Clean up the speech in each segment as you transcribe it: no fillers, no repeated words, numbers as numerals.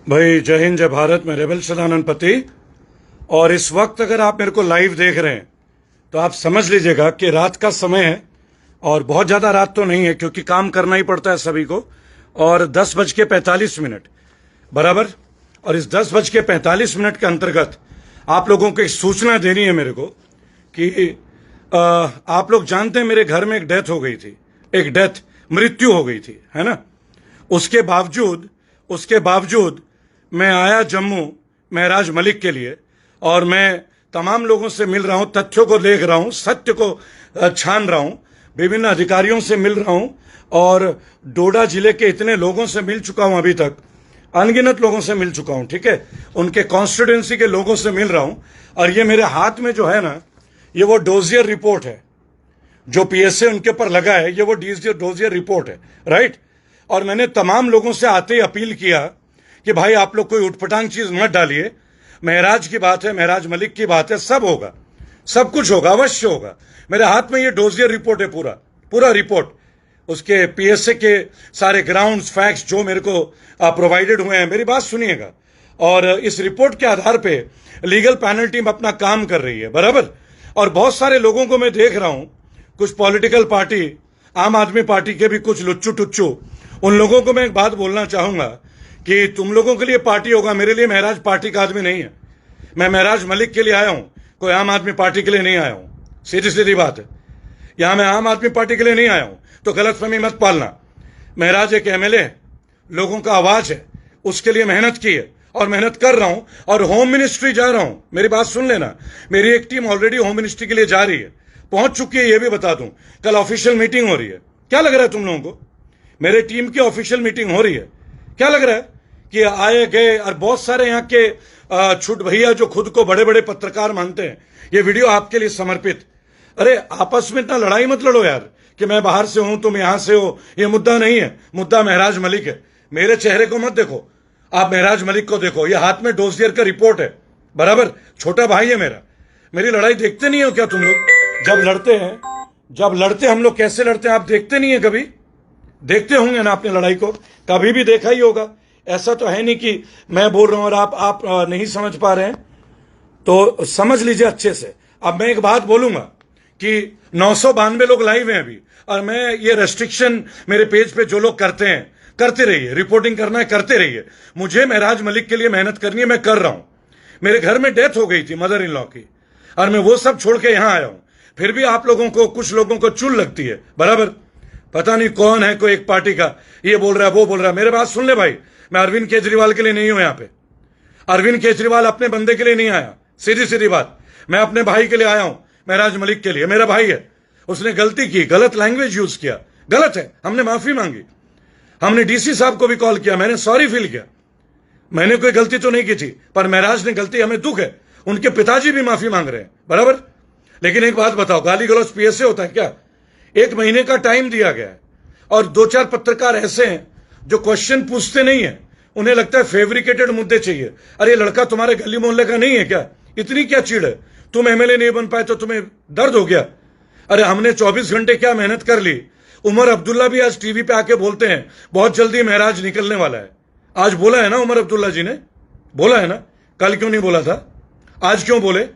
भाई जय हिंद जय भारत। मैं रेबल सदानंद पति। और इस वक्त अगर आप मेरे को लाइव देख रहे हैं तो आप समझ लीजिएगा कि रात का समय है और बहुत ज़्यादा रात तो नहीं है क्योंकि काम करना ही पड़ता है सभी को। और 10:45 बराबर। और इस 10:45 के अंतर्गत आप लोगों को एक सूचना देनी है मेरे को कि आप लोग जानते हैं मेरे घर में एक डेथ हो गई थी, एक डेथ मृत्यु हो गई थी, है ना। उसके बावजूद मैं आया जम्मू महराज मलिक के लिए और मैं तमाम लोगों से मिल रहा हूं, तथ्यों को देख रहा हूं, सत्य को छान रहा हूं, विभिन्न अधिकारियों से मिल रहा हूं और डोडा जिले के इतने लोगों से मिल चुका हूं, अभी तक अनगिनत लोगों से मिल चुका हूं, ठीक है। उनके कॉन्स्टिट्यूएंसी के लोगों से मिल रहा हूं और ये मेरे हाथ में जो है ना, ये वो डोजियर रिपोर्ट है जो पीएसए उनके ऊपर लगा है, ये वो डोजियर रिपोर्ट है, राइट। और मैंने तमाम लोगों से आते ही अपील किया कि भाई आप लोग कोई उठपटांग चीज मत डालिए। महराज की बात है, महराज मलिक की बात है, सब होगा, सब कुछ होगा, अवश्य होगा। मेरे हाथ में ये डोजियर रिपोर्ट है, पूरा रिपोर्ट, उसके पीएसए के सारे ग्राउंड्स, फैक्ट्स जो मेरे को प्रोवाइडेड हुए हैं। मेरी बात सुनिएगा। और इस रिपोर्ट के आधार पे लीगल पैनल टीम अपना काम कर रही है, बराबर। और बहुत सारे लोगों को मैं देख रहा हूं, कुछ पॉलिटिकल पार्टी, आम आदमी पार्टी के भी कुछ लुच्चू टुच्चू, उन लोगों को मैं एक बात बोलना चाहूंगा कि तुम लोगों के लिए पार्टी होगा, मेरे लिए महराज पार्टी का आदमी नहीं है। मैं महराज मलिक के लिए आया हूं, कोई आम आदमी पार्टी के लिए नहीं आया हूं। सीधी सीधी बात है, यहां मैं आम आदमी पार्टी के लिए नहीं आया हूं, तो गलतफहमी मत पालना। महराज एक एमएलए, लोगों का आवाज है, उसके लिए मेहनत की है और मेहनत कर रहा हूं और होम मिनिस्ट्री जा रहा हूं। मेरी बात सुन लेना, मेरी एक टीम ऑलरेडी होम मिनिस्ट्री के लिए जा रही है, पहुंच चुकी है, यह भी बता दूं। कल ऑफिशियल मीटिंग हो रही है। क्या लग रहा है तुम लोगों को? मेरे टीम की ऑफिशियल मीटिंग हो रही है। क्या लग रहा है कि आए गए? और बहुत सारे यहाँ के छुट भैया जो खुद को बड़े बड़े पत्रकार मानते हैं, ये वीडियो आपके लिए समर्पित। अरे आपस में इतना लड़ाई मत लड़ो यार कि मैं बाहर से हूं तुम यहां से हो, ये मुद्दा नहीं है। मुद्दा महराज मलिक है। मेरे चेहरे को मत देखो, आप महराज मलिक को देखो। ये हाथ में डोजियर का रिपोर्ट है, बराबर। छोटा भाई है मेरा। मेरी लड़ाई देखते नहीं हो क्या तुम लोग? जब लड़ते हम लोग कैसे लड़ते हैं आप देखते नहीं है कभी? देखते होंगे ना आपने लड़ाई को, कभी भी देखा ही होगा। ऐसा तो है नहीं कि मैं बोल रहा हूं और आप नहीं समझ पा रहे हैं, तो समझ लीजिए अच्छे से। अब मैं एक बात बोलूंगा कि 992 लोग लाइव हैं अभी, और मैं ये रेस्ट्रिक्शन मेरे पेज पे जो लोग करते हैं, करते रहिए। रिपोर्टिंग करना है करते रहिए। मुझे महराज मलिक के लिए मेहनत करनी है, मैं कर रहा हूं। मेरे घर में डेथ हो गई थी मदर इन लॉ की, और मैं वो सब छोड़ के यहां आया हूं। फिर भी आप लोगों को, कुछ लोगों को चुल लगती है, बराबर। पता नहीं कौन है, कोई एक पार्टी का ये बोल रहा है, वो बोल रहा है। मेरे बात सुन ले भाई, मैं अरविंद केजरीवाल के लिए नहीं हूं यहां पे। अरविंद केजरीवाल अपने बंदे के लिए नहीं आया, सीधी सीधी बात। मैं अपने भाई के लिए आया हूं, महराज मलिक के लिए। मेरा भाई है, उसने गलती की, गलत लैंग्वेज यूज किया, गलत है। हमने माफी मांगी, हमने डीसी साहब को भी कॉल किया, मैंने सॉरी फील किया। मैंने कोई गलती तो नहीं की थी, पर महराज ने गलती, हमें दुख है। उनके पिताजी भी माफी मांग रहे हैं, बराबर। लेकिन एक बात बताओ, गाली गलौज पीएसए होता है क्या? 1 महीने का टाइम दिया गया है और 2-4 पत्रकार ऐसे हैं जो क्वेश्चन पूछते नहीं है, उन्हें लगता है फेब्रिकेटेड मुद्दे चाहिए। अरे लड़का तुम्हारे गली मोहल्ले का नहीं है क्या? इतनी क्या चिढ़ है? तुम एमएलए नहीं बन पाए तो तुम्हें दर्द हो गया? अरे हमने 24 घंटे क्या मेहनत कर ली। उमर अब्दुल्ला भी आज टीवी पे आके बोलते हैं बहुत जल्दी महराज निकलने वाला है। आज बोला है ना उमर अब्दुल्ला जी ने, बोला है ना। कल क्यों नहीं बोला था? आज क्यों बोले?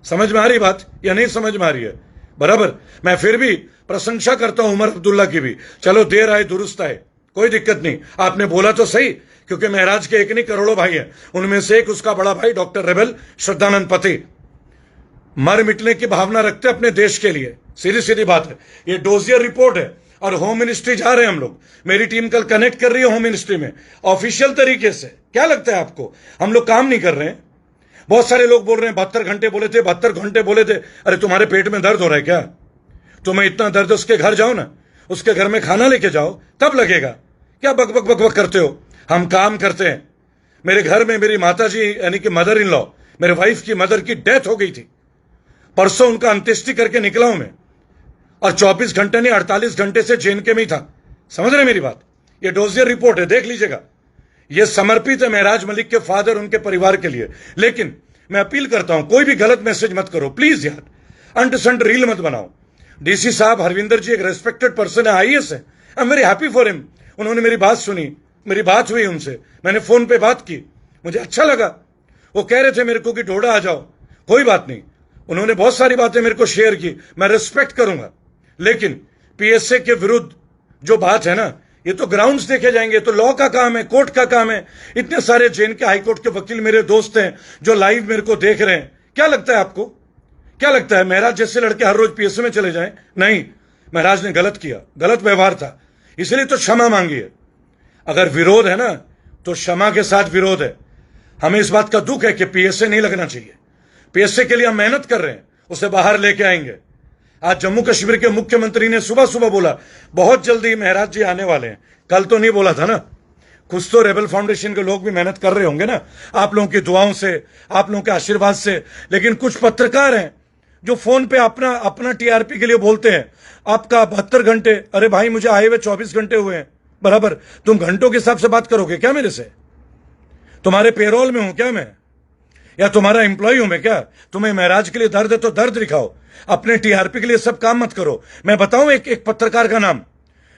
समझ में आ रही बात या नहीं समझ में आ रही है? बराबर। मैं फिर भी प्रशंसा करता हूं उमर अब्दुल्ला की भी। चलो देर आए दुरुस्त आए, कोई दिक्कत नहीं। आपने बोला तो सही, क्योंकि महराज के एक नहीं करोड़ों भाई हैं, उनमें से एक उसका बड़ा भाई डॉक्टर रेबल सदानंद पति मर मिटने की भावना रखते अपने देश के लिए। सीधी सीधी बात है। ये डोजियर रिपोर्ट है और होम मिनिस्ट्री जा रहे हैं हम लोग। मेरी टीम कल कनेक्ट कर रही है होम मिनिस्ट्री में ऑफिशियल तरीके से। क्या लगता है आपको हम लोग काम नहीं कर रहे हैं? बहुत सारे लोग बोल रहे हैं 72 घंटे बोले थे, 72 घंटे बोले थे। अरे तुम्हारे पेट में दर्द हो रहा है क्या? तुम्हें इतना दर्द, उसके घर जाओ ना, उसके घर में खाना लेके जाओ, तब लगेगा। क्या बक बक बक बक करते हो? हम काम करते हैं। मेरे घर में मेरी माता जी यानी कि मदर इन लॉ, मेरे वाइफ की मदर की डेथ हो गई थी। परसों उनका अंत्येष्टि करके निकला हूं मैं, और 24 घंटे नहीं 48 घंटे से जेएनके में ही था। समझ रहे मेरी बात? ये डोजियर रिपोर्ट है, देख लीजिएगा। ये समर्पित है महराज मलिक के फादर, उनके परिवार के लिए। लेकिन मैं अपील करता हूं, कोई भी गलत मैसेज मत करो प्लीज यार। अंट संट रील मत बनाओ। डीसी साहब हरविंदर जी एक रेस्पेक्टेड पर्सन है, आईएएस है। I am very happy for him. उन्होंने मेरी बात सुनी, मेरी बात हुई उनसे, मैंने फोन पे बात की, मुझे अच्छा लगा। वो कह रहे थे मेरे को कि डोडा आ जाओ, कोई बात नहीं, उन्होंने बहुत सारी बातें मेरे को शेयर की, मैं रिस्पेक्ट करूंगा। लेकिन पीएसए के विरुद्ध जो बात है ना, ये तो ग्राउंड्स देखे जाएंगे, तो लॉ का काम है, कोर्ट का काम है। इतने सारे जेन के हाईकोर्ट के वकील मेरे दोस्त हैं जो लाइव मेरे को देख रहे हैं। क्या लगता है आपको, क्या लगता है महराज जैसे लड़के हर रोज पीएसए में चले जाएं? नहीं, महराज ने गलत किया, गलत व्यवहार था, इसलिए तो क्षमा मांगी है। अगर विरोध है ना तो क्षमा के साथ विरोध है। हमें इस बात का दुख है कि पीएसए नहीं लगना चाहिए। पीएसए के लिए हम मेहनत कर रहे हैं, उसे बाहर लेके आएंगे। आज जम्मू कश्मीर के मुख्यमंत्री ने सुबह सुबह बोला बहुत जल्दी महराज जी आने वाले हैं। कल तो नहीं बोला था ना। कुछ तो रेबल फाउंडेशन के लोग भी मेहनत कर रहे होंगे ना, आप लोगों की दुआओं से, आप लोगों के आशीर्वाद से। लेकिन कुछ पत्रकार हैं जो फोन पे अपना टीआरपी के लिए बोलते हैं, आपका 72 घंटे, अरे भाई मुझे आए हुए 24 घंटे हुए हैं, बराबर। तुम घंटों के हिसाब से बात करोगे क्या मेरे से? तुम्हारे पेरोल में हूं क्या मैं, या तुम्हारा एम्प्लॉय हूं मैं क्या? तुम्हें महराज के लिए दर्द है तो दर्द दिखाओ, अपने टीआरपी के लिए सब काम मत करो। मैं बताऊं एक पत्रकार का नाम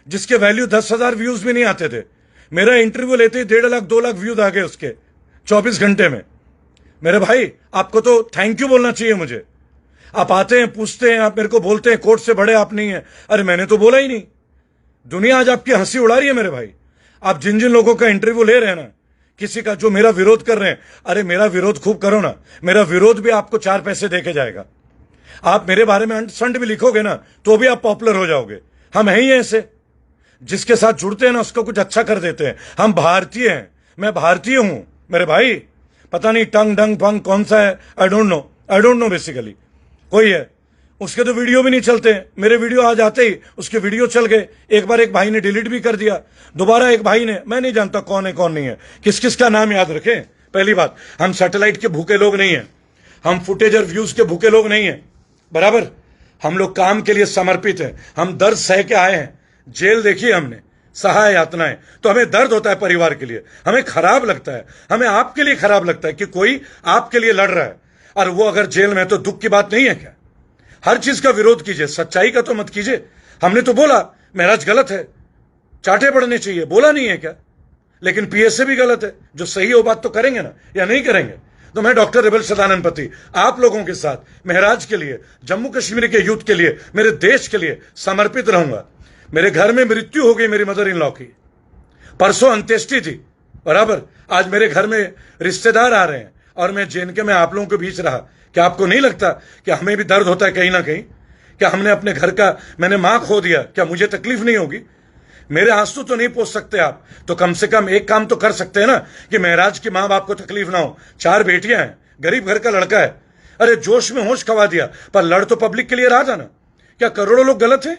जिसके वैल्यू 10,000 व्यूज भी नहीं आते थे, मेरा इंटरव्यू लेते ही 1.5 लाख 2 लाख व्यूज आ गए उसके 24 घंटे में। मेरे भाई आपको तो थैंक यू बोलना चाहिए मुझे। आप आते हैं, पूछते हैं, आप मेरे को बोलते हैं कोर्ट से बड़े आप नहीं है। अरे मैंने तो बोला ही नहीं। दुनिया आज आपकी हंसी उड़ा रही है मेरे भाई। आप जिन जिन लोगों का इंटरव्यू ले रहे हैं ना, किसी का जो मेरा विरोध कर रहे हैं, अरे मेरा विरोध खूब करो ना, मेरा विरोध भी आपको 4 पैसे देके जाएगा। आप मेरे बारे में अंडसंड भी लिखोगे ना तो भी आप पॉपुलर हो जाओगे। हम हैं ही ऐसे, जिसके साथ जुड़ते हैं ना उसको कुछ अच्छा कर देते हैं। हम भारतीय हैं, मैं भारतीय हूं मेरे भाई। पता नहीं टंग डंग फंग कौन सा है, आई डोंट नो बेसिकली। कोई है उसके तो वीडियो भी नहीं चलते। मेरे वीडियो आ जाते ही उसके वीडियो चल गए। एक बार एक भाई ने डिलीट भी कर दिया, दोबारा एक भाई ने, मैं नहीं जानता कौन है कौन नहीं है, किस किस का नाम याद रखें। पहली बात, हम सैटेलाइट के भूखे लोग नहीं हैं, हम फुटेज और व्यूज के भूखे लोग नहीं हैं, बराबर। हम लोग काम के लिए समर्पित हैं। हम दर्द सह के आए हैं, जेल देखी हमने, सहाय यातनाएं, तो हमें दर्द होता है परिवार के लिए, हमें खराब लगता है, हमें आपके लिए खराब लगता है कि कोई आपके लिए लड़ रहा है और वो अगर जेल में है तो दुख की बात नहीं है क्या? हर चीज का विरोध कीजिए, सच्चाई का तो मत कीजिए। हमने तो बोला महराज गलत है, चाटे पड़ने चाहिए, बोला नहीं है क्या? लेकिन पीएसए भी गलत है, जो सही हो बात तो करेंगे ना, या नहीं करेंगे? तो मैं डॉक्टर रेबल सदानंद पति आप लोगों के साथ, महराज के लिए, जम्मू कश्मीर के यूथ के लिए, मेरे देश के लिए समर्पित रहूंगा। मेरे घर में मृत्यु हो गई मेरी मदर इन लॉ की, परसों अंत्येष्टि थी, बराबर। आज मेरे घर में रिश्तेदार आ रहे हैं और मैं जेएनके में आप लोगों के बीच रहा। क्या आपको नहीं लगता कि हमें भी दर्द होता है कहीं ना कहीं? क्या हमने अपने घर का, मैंने मां खो दिया, क्या मुझे तकलीफ नहीं होगी? मेरे आंसू तो नहीं पोंछ सकते आप, तो कम से कम एक काम तो कर सकते हैं ना कि महराज की मां बाप को तकलीफ ना हो। 4 बेटियां हैं, गरीब घर का लड़का है। अरे जोश में होश खवा दिया, पर लड़ तो पब्लिक के लिए रहा था ना। क्या करोड़ों लोग गलत हैं?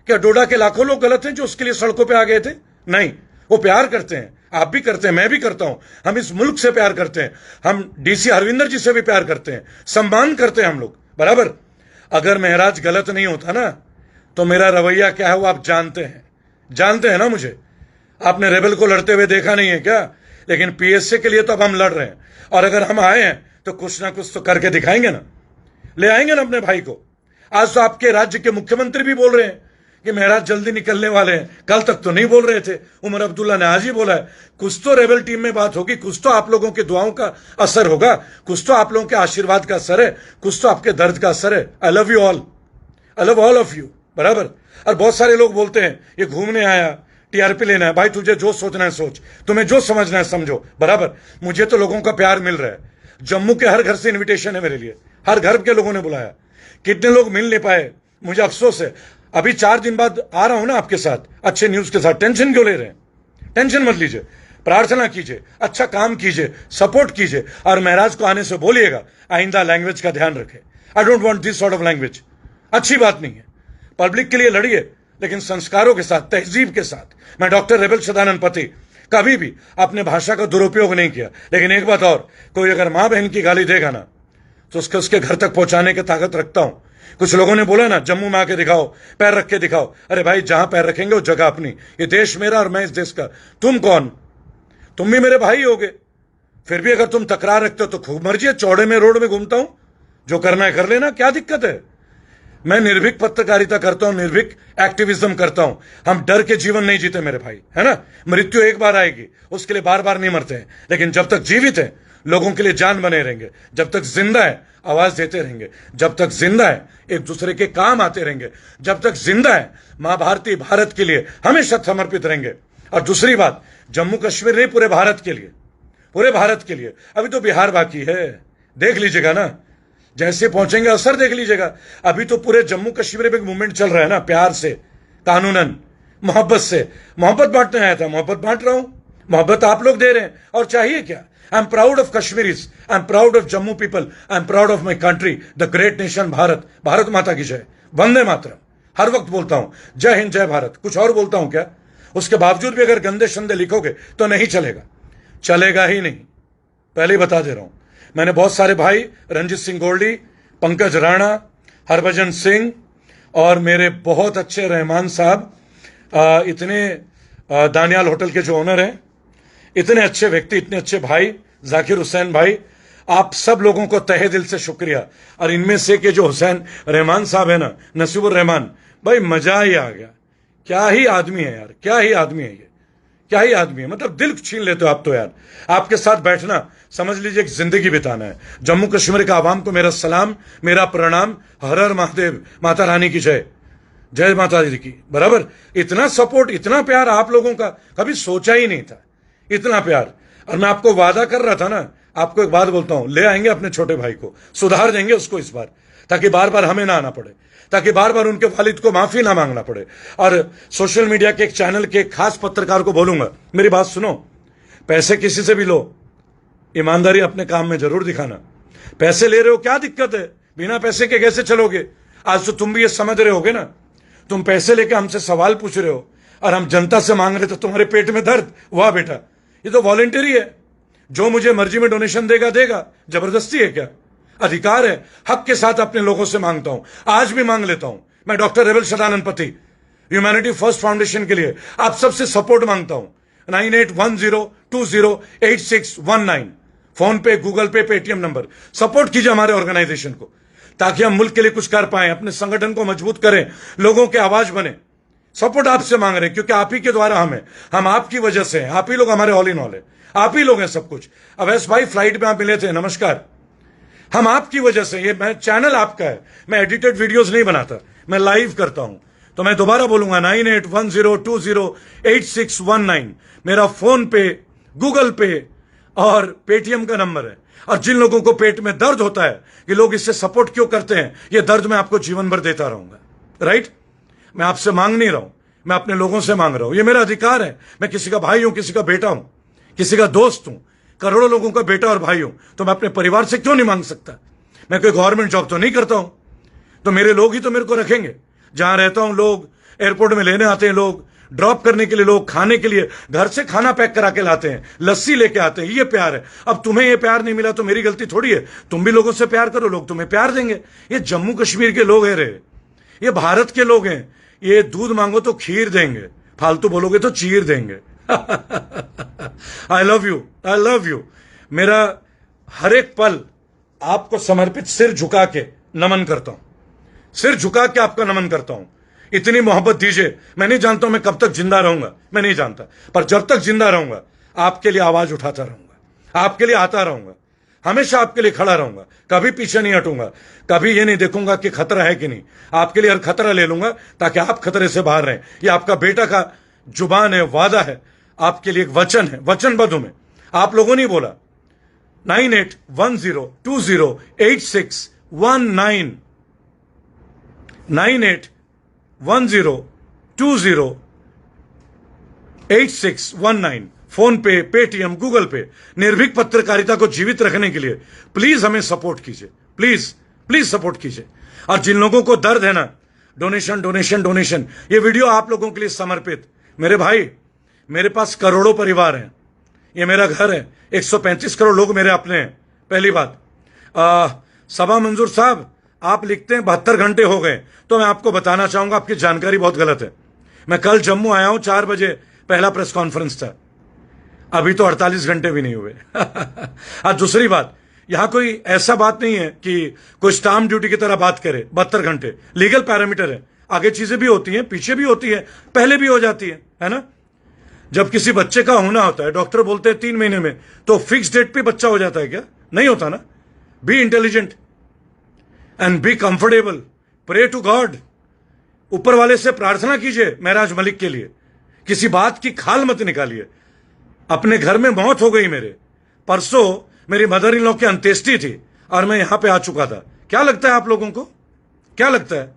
क्या डोडा के लाखों लोग गलत हैं जो उसके लिए सड़कों पर आ गए थे? नहीं, वो प्यार करते हैं, आप भी करते हैं, मैं भी करता हूं। हम इस मुल्क से प्यार करते हैं, हम डीसी हरविंदर जी से भी प्यार करते हैं, सम्मान करते हैं हम लोग, बराबर। अगर महराज गलत नहीं होता ना तो मेरा रवैया क्या है वो आप जानते हैं ना मुझे। आपने रेबल को लड़ते हुए देखा नहीं है क्या? लेकिन पीएसए के लिए तो अब हम लड़ रहे हैं, और अगर हम आए हैं तो कुछ ना कुछ तो करके दिखाएंगे ना, ले आएंगे ना अपने भाई को। आज तो आपके राज्य के मुख्यमंत्री भी बोल रहे हैं कि महराज जल्दी निकलने वाले हैं, कल तक तो नहीं बोल रहे थे। उमर अब्दुल्ला ने आज ही बोला है। कुछ तो रेबल टीम में बात होगी, कुछ तो आप लोगों की दुआओं का असर होगा, कुछ तो आप लोगों के आशीर्वाद का असर है, कुछ तो आपके दर्द का असर है। I love you all, I love all of you, बराबर। और बहुत सारे लोग बोलते हैं ये घूमने आया, टीआरपी लेना है। भाई तुझे जो सोचना है सोच, तुम्हें जो समझना है समझो, बराबर। मुझे तो लोगों का प्यार मिल रहा है। जम्मू के हर घर से इन्विटेशन है मेरे लिए, हर घर के लोगों ने बुलाया। कितने लोग मिल नहीं पाए, मुझे अफसोस है। अभी 4 दिन बाद आ रहा हूं ना आपके साथ, अच्छे न्यूज के साथ। टेंशन क्यों ले रहे हैं? टेंशन मत लीजिए, प्रार्थना कीजिए, अच्छा काम कीजिए, सपोर्ट कीजिए, और महराज को आने से बोलिएगा आइंदा लैंग्वेज का ध्यान रखें। I don't want this sort of language, अच्छी बात नहीं है। पब्लिक के लिए लड़िए, लेकिन संस्कारों के साथ, तहजीब के साथ। मैं डॉक्टर रेबल सदानंद पति कभी भी अपने भाषा का दुरुपयोग नहीं किया। लेकिन एक बात और, कोई अगर मां बहन की गाली देगा ना तो उसके घर तक पहुंचाने की ताकत रखता हूं। कुछ लोगों ने बोला ना जम्मू में आके दिखाओ, पैर रख के दिखाओ। अरे भाई जहां पैर रखेंगे वो जगह अपनी, ये देश मेरा और मैं इस देश का। तुम कौन? तुम भी मेरे भाई होगे। फिर भी अगर तुम तकरार रखते हो तो खूब मर्जी है, चौड़े में रोड में घूमता हूं, जो करना है कर लेना, क्या दिक्कत है? मैं निर्भीक पत्रकारिता करता हूं, निर्भीक एक्टिविज्म करता हूं। हम डर के जीवन नहीं जीते मेरे भाई, है ना। मृत्यु एक बार आएगी, उसके लिए बार बार नहीं मरते हैं, लेकिन जब तक जीवित है लोगों के लिए जान बने रहेंगे। जब तक जिंदा है आवाज देते रहेंगे। जब तक जिंदा है एक दूसरे के काम आते रहेंगे। जब तक जिंदा है मां भारती भारत के लिए हमेशा समर्पित रहेंगे। और दूसरी बात, जम्मू कश्मीर नहीं, पूरे भारत के लिए, पूरे भारत के लिए। अभी तो बिहार बाकी है, देख लीजिएगा ना, जैसे पहुंचेंगे असर देख लीजिएगा। अभी तो पूरे जम्मू कश्मीर में एक मूवमेंट चल रहा है ना, प्यार से, कानूनन, मोहब्बत से। मोहब्बत बांटने आया था, मोहब्बत बांट रहा हूं। मोहब्बत आप लोग दे रहे हैं, और चाहिए क्या। I am proud of Kashmiris, I am proud of Jammu people, I am proud of my country, the great nation Bharat. Bharat माता की जय, वंदे मातरम। हर वक्त बोलता हूं जय हिंद जय भारत, कुछ और बोलता हूं क्या। उसके बावजूद भी अगर गंदे शंदे लिखोगे तो नहीं चलेगा, चलेगा ही नहीं, पहले ही बता दे रहा हूं। मैंने बहुत सारे भाई, रंजीत सिंह गोल्डी, पंकज राणा, हरभजन सिंह, और मेरे बहुत अच्छे रहमान साहब, इतने दानियाल होटल के जो ओनर हैं, इतने अच्छे व्यक्ति, इतने अच्छे भाई, जाकिर हुसैन भाई, आप सब लोगों को तहे दिल से शुक्रिया। और इनमें से के जो हुसैन रहमान साहब है ना, नसीबुर रहमान भाई, मजा ही आ गया। क्या ही आदमी है यार, क्या ही आदमी है ये, क्या ही आदमी है। मतलब दिल छीन लेते हो आप तो यार। आपके साथ बैठना समझ लीजिए एक जिंदगी बिताना है। जम्मू कश्मीर का आवाम को मेरा सलाम, मेरा प्रणाम। हर हर महादेव, माता रानी की जय, जय माता दी की। बराबर इतना सपोर्ट, इतना प्यार आप लोगों का कभी सोचा ही नहीं था, इतना प्यार। और मैं आपको वादा कर रहा था ना, आपको एक बात बोलता हूं, ले आएंगे अपने छोटे भाई को, सुधार देंगे उसको इस बार, ताकि बार बार हमें ना आना पड़े, ताकि बार बार उनके वालिद को माफी ना मांगना पड़े। और सोशल मीडिया के एक चैनल के एक खास पत्रकार को बोलूंगा, मेरी बात सुनो, पैसे किसी से भी लो, ईमानदारी अपने काम में जरूर दिखाना। पैसे ले रहे हो, क्या दिक्कत है, बिना पैसे के कैसे चलोगे। आज तो तुम भी ये समझ रहे होगे ना, तुम पैसे लेके हमसे सवाल पूछ रहे हो और हम जनता से मांग रहे, तो तुम्हारे पेट में दर्द। वाह बेटा, ये तो वॉलेंटरी है, जो मुझे मर्जी में डोनेशन देगा देगा, जबरदस्ती है क्या। अधिकार है, हक के साथ अपने लोगों से मांगता हूं, आज भी मांग लेता हूं। मैं डॉक्टर रेवल सदानंद पति ह्यूमैनिटी फर्स्ट फाउंडेशन के लिए आप सबसे सपोर्ट मांगता हूं। 9810208619, फोन पे, गूगल पे, पेटीएम नंबर। सपोर्ट कीजिए हमारे ऑर्गेनाइजेशन को, ताकि हम मुल्क के लिए कुछ कर पाए, अपने संगठन को मजबूत करें, लोगों के आवाज बने। सपोर्ट आपसे मांग रहे हैं, क्योंकि आप ही के द्वारा हम आपकी वजह से हैं। आप ही लोग हमारे ऑल इन ऑल है, आप ही लोग हैं सब कुछ। अवैस भाई फ्लाइट में आप मिले थे, नमस्कार। हम आपकी वजह से, ये मैं चैनल आपका है, मैं एडिटेड वीडियोस नहीं बनाता, मैं लाइव करता हूं। तो मैं दोबारा बोलूंगा, 9810208619 मेरा फोन पे, गूगल पे और पेटीएम का नंबर है। और जिन लोगों को पेट में दर्द होता है कि लोग इससे सपोर्ट क्यों करते हैं, ये दर्द मैं आपको जीवन भर देता रहूंगा। राइट, मैं आपसे मांग नहीं रहा हूं, मैं अपने लोगों से मांग रहा हूं। ये मेरा अधिकार है। मैं किसी का भाई हूं, किसी का बेटा हूं, किसी का दोस्त हूं, करोड़ों लोगों का बेटा और भाई हूं, तो मैं अपने परिवार से क्यों नहीं मांग सकता। मैं कोई गवर्नमेंट जॉब तो नहीं करता हूं, तो मेरे लोग ही तो मेरे को रखेंगे। जहां रहता हूं लोग एयरपोर्ट में लेने आते हैं, लोग ड्रॉप करने के लिए, लोग खाने के लिए घर से खाना पैक करा के लाते हैं, लस्सी लेके आते हैं। ये प्यार है। अब तुम्हें ये प्यार नहीं मिला तो मेरी गलती थोड़ी है। तुम भी लोगों से प्यार करो, लोग तुम्हें प्यार देंगे। ये जम्मू कश्मीर के लोग हैं रे, ये भारत के लोग हैं। ये दूध मांगो तो खीर देंगे, फालतू बोलोगे तो चीर देंगे। I love you, I love you. मेरा हर एक पल आपको समर्पित, सिर झुका के नमन करता हूं, सिर झुका के आपका नमन करता हूं। इतनी मोहब्बत दीजिए। मैं नहीं जानता हूं मैं कब तक जिंदा रहूंगा, मैं नहीं जानता, पर जब तक जिंदा रहूंगा आपके लिए आवाज उठाता रहूंगा, आपके लिए आता रहूंगा, हमेशा आपके लिए खड़ा रहूंगा, कभी पीछे नहीं हटूंगा, कभी ये नहीं देखूंगा कि खतरा है कि नहीं। आपके लिए हर खतरा ले लूंगा ताकि आप खतरे से बाहर रहें। ये आपका बेटा का जुबान है, वादा है, आपके लिए एक वचन है, वचनबद्ध हूं मैं। आप लोगों ने बोला 9810208619 9810208619 फोन पे, पेटीएम, गूगल पे। निर्भीक पत्रकारिता को जीवित रखने के लिए प्लीज हमें सपोर्ट कीजिए, प्लीज प्लीज सपोर्ट कीजिए। और जिन लोगों को दर्द है ना, डोनेशन डोनेशन डोनेशन, ये वीडियो आप लोगों के लिए समर्पित। मेरे भाई, मेरे पास करोड़ों परिवार हैं, ये मेरा घर है, 135 करोड़ लोग मेरे अपने हैं। पहली बात, सबा मंजूर साहब, आप लिखते हैं 72 घंटे हो गए, तो मैं आपको बताना चाहूंगा आपकी जानकारी बहुत गलत है। मैं कल जम्मू आया हूं, 4 बजे पहला प्रेस कॉन्फ्रेंस था, अभी तो 48 घंटे भी नहीं हुए। और दूसरी बात, यहां कोई ऐसा बात नहीं है कि कोई स्टाम्प ड्यूटी की तरह बात करे 72 घंटे। लीगल पैरामीटर है, आगे चीजें भी होती हैं, पीछे भी होती है, पहले भी हो जाती है ना। जब किसी बच्चे का होना होता है, डॉक्टर बोलते हैं 3 महीने में, तो फिक्स डेट पे बच्चा हो जाता है क्या? नहीं होता ना। Be intelligent and be comfortable, pray to God. ऊपर वाले से प्रार्थना कीजिए महराज मलिक के लिए, किसी बात की खाल मत निकालिए। अपने घर में मौत हो गई मेरे, परसों मेरी मदर इन लॉ की अंत्येष्टि थी और मैं यहां पे आ चुका था। क्या लगता है आप लोगों को? क्या लगता है?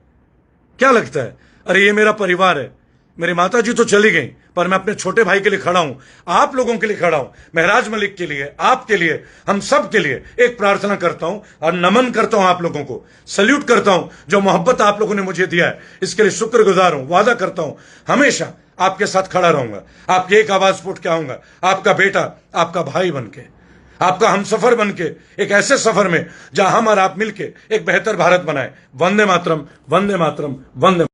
क्या लगता है? अरे ये मेरा परिवार है। मेरी माता जी तो चली गई, पर मैं अपने छोटे भाई के लिए खड़ा हूं, आप लोगों के लिए खड़ा हूं, महराज मलिक के लिए, आपके लिए, हम सब के लिए एक प्रार्थना करता हूं और नमन करता हूं आप लोगों को, सल्यूट करता हूं। जो मोहब्बत आप लोगों ने मुझे दिया है, इसके लिए शुक्रगुजार हूं। वादा करता हूं हमेशा आपके साथ खड़ा रहूंगा, आपकी एक आवाज फूट के आऊंगा, आपका बेटा, आपका भाई बनके, आपका हमसफर बनके, एक ऐसे सफर में जहां हम और आप मिलके एक बेहतर भारत बनाए। वंदे मातरम, वंदे मातरम, वंदे।